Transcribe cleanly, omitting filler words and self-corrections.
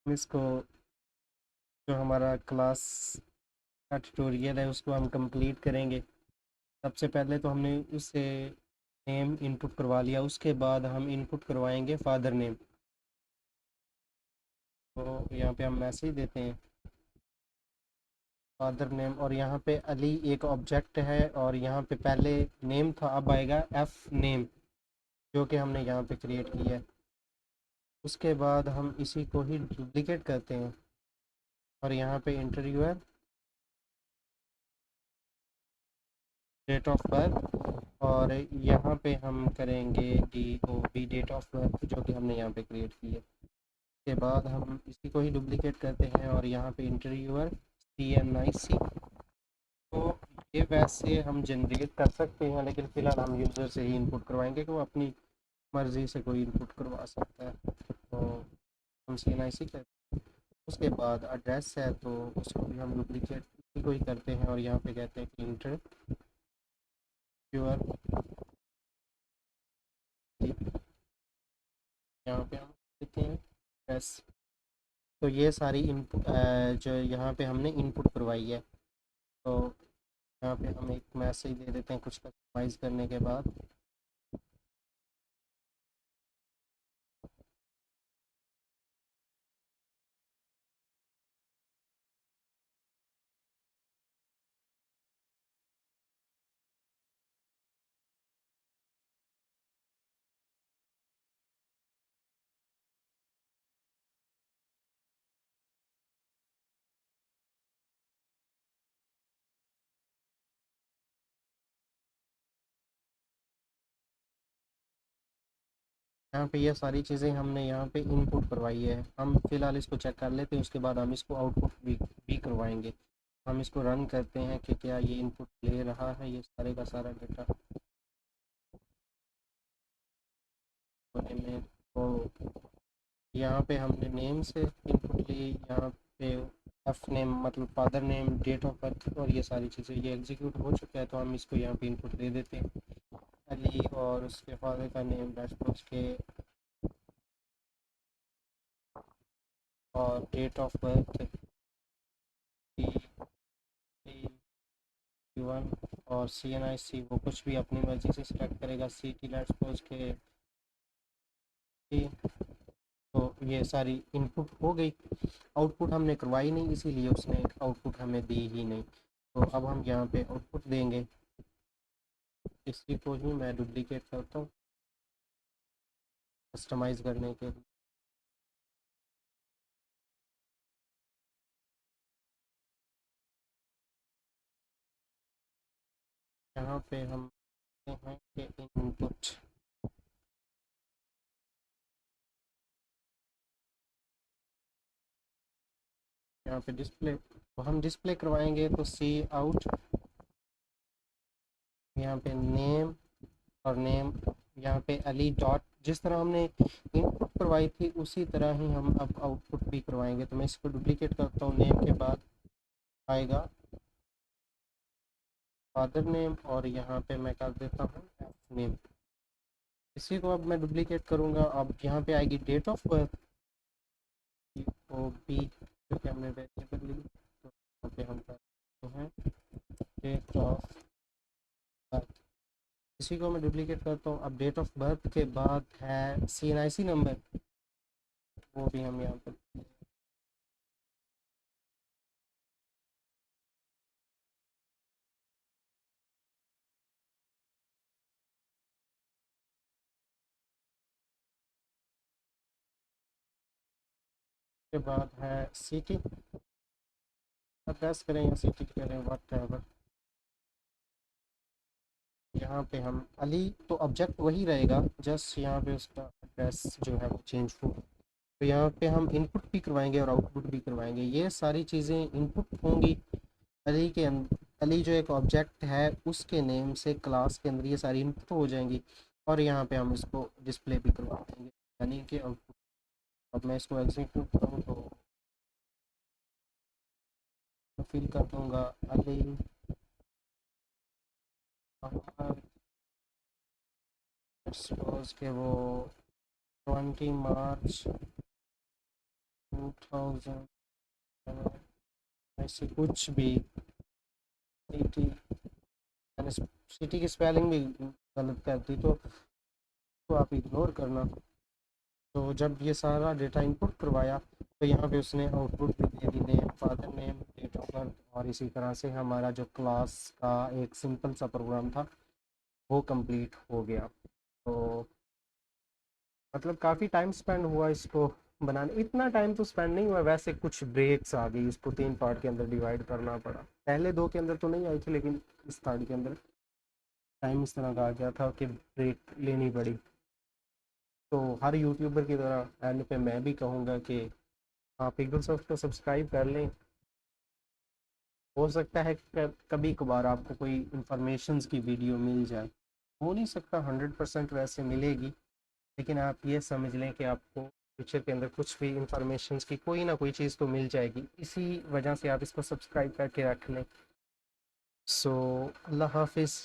हम इसको जो हमारा क्लास का ट्यूटोरियल है उसको हम कंप्लीट करेंगे। सबसे पहले तो हमने उसे नेम इनपुट करवा लिया, उसके बाद हम इनपुट करवाएंगे फादर नेम। तो यहाँ पे हम मैसेज देते हैं फादर नेम, और यहाँ पे अली एक ऑब्जेक्ट है और यहाँ पे पहले नेम था, अब आएगा एफ नेम जो कि हमने यहाँ पे क्रिएट किया है। उसके बाद हम इसी को ही डुप्लिकेट करते हैं और यहाँ पे इंटरव्यूअर डेट ऑफ बर्थ, और यहाँ पे हम करेंगे DOB डेट ऑफ बर्थ जो कि हमने यहाँ पे क्रिएट की है। उसके बाद हम इसी को ही डुप्लिकेट करते हैं और यहाँ पे इंटरव्यूअर CNIC। तो ये वैसे हम जनरेट कर सकते हैं, लेकिन फ़िलहाल हम यूज़र से ही इनपुट करवाएंगे कि वो अपनी मर्ज़ी से कोई इनपुट करवा सकता है। तो हम CNIC करते हैं। उसके बाद एड्रेस है तो उसको भी हम डुप्लिकेट इसी को ही करते हैं और यहाँ पे कहते हैं कि इंटरव्यूअर, यहाँ पे हम देते हैं एड्रेस। तो ये सारी इनपुट जो यहाँ पे हमने इनपुट करवाई है। तो यहाँ पे हम एक मैसेज दे देते हैं कुछ कस्टमाइज़ करने के बाद। यहाँ पे ये सारी चीज़ें हमने यहाँ पे इनपुट करवाई है। हम फिलहाल इसको चेक कर लेते हैं, उसके बाद हम इसको आउटपुट भी करवाएंगे। हम इसको रन करते हैं कि क्या ये इनपुट ले रहा है ये सारे का सारा डेटा होने में। तो यहाँ पे हमने नेम से इनपुट ली, यहाँ पे एफ नेम मतलब father name, date of birth और ये सारी चीज़ें, ये एग्जीक्यूट हो चुका है। तो हम इसको यहाँ पे इनपुट दे देते हैं अली, और उसके फादर का नेम डैशबोर्ड के, और डेट ऑफ बर्थ वन, और CNIC वो कुछ भी अपनी मर्जी से सिलेक्ट करेगा, CT लेट्स सपोज के T। तो ये सारी इनपुट हो गई। आउटपुट हमने करवाई नहीं, इसीलिए उसने आउटपुट हमें दी ही नहीं। तो अब हम यहाँ पे आउटपुट देंगे। इसी को ही मैं डुप्लीकेट करता हूँ कस्टमाइज़ करने के लिए। यहाँ पे हम कहते हैं कि इनपुट, यहाँ पे डिस्प्ले, तो हम डिस्प्ले करवाएंगे तो सी आउट, यहाँ पे नेम, और नेम यहाँ पे अली डॉट, जिस तरह हमने इनपुट करवाई थी उसी तरह ही हम अब आउटपुट भी करवाएंगे। तो मैं इसको डुप्लीकेट करता हूँ, नेम के बाद आएगा फादर नेम, और यहाँ पे मैं कर देता हूँ नेम। इसी को अब मैं डुप्लीकेट करूँगा, अब यहाँ पे आएगी डेट ऑफ बर्थ OB जो कि हमने वेरिएबल ली। तो यहाँ पे हम करते हैं डेट ऑफ बर्थ। इसी को मैं डुप्लीकेट करता हूँ। अब डेट ऑफ बर्थ के बाद है CNIC नंबर, वो भी हम यहाँ पर के बाद है CT, एड्रेस करें या CT करें वट एवर। यहाँ पे हम अली तो ऑब्जेक्ट वही रहेगा, जस्ट यहाँ पे उसका एड्रेस जो है वो चेंज होगा। तो यहाँ पे हम इनपुट भी करवाएंगे और आउटपुट भी करवाएंगे, ये सारी चीज़ें इनपुट होंगी अली के अंदर। अली जो एक ऑब्जेक्ट है उसके नेम से क्लास के अंदर ये सारी इनपुट हो जाएंगी, और यहाँ पे हम इसको डिस्प्ले भी करवा देंगे, यानी कि आउटपुट। अब मैं इसको एग्जीक्यूट करूँ तो फिल कर दूँगा अली सपोज के वो 20 मार्च 2000 ऐसे कुछ भी सिटी, मैंने सिटी की स्पेलिंग भी गलत कर दी तो आप इग्नोर करना। तो जब ये सारा डेटा इनपुट करवाया तो यहाँ पे उसने आउटपुट भी दे दी, name, father name, date of birth, और इसी तरह से हमारा जो क्लास का एक सिंपल सा प्रोग्राम था वो कंप्लीट हो गया। तो मतलब काफ़ी टाइम स्पेंड हुआ इसको बनाने, इतना टाइम तो स्पेंड नहीं हुआ वैसे, कुछ ब्रेक्स आ गई, इसको 3 पार्ट के अंदर डिवाइड करना पड़ा। पहले 2 के अंदर तो नहीं आई थी, लेकिन इस 3rd के अंदर टाइम इस तरह का आ गया था कि ब्रेक लेनी पड़ी। तो हर यूट्यूबर की तरह एंड पे मैं भी कहूँगा कि आप पिक्सलसॉफ्ट को सब्सक्राइब कर लें। हो सकता है कभी कभार आपको कोई इंफॉर्मेशंस की वीडियो मिल जाए, हो नहीं सकता 100% वैसे मिलेगी, लेकिन आप ये समझ लें कि आपको फ्यूचर के अंदर कुछ भी इंफॉर्मेशंस की कोई ना कोई चीज़ तो मिल जाएगी, इसी वजह से आप इसको सब्सक्राइब करके रख लें। सो अल्लाह हाफिज़।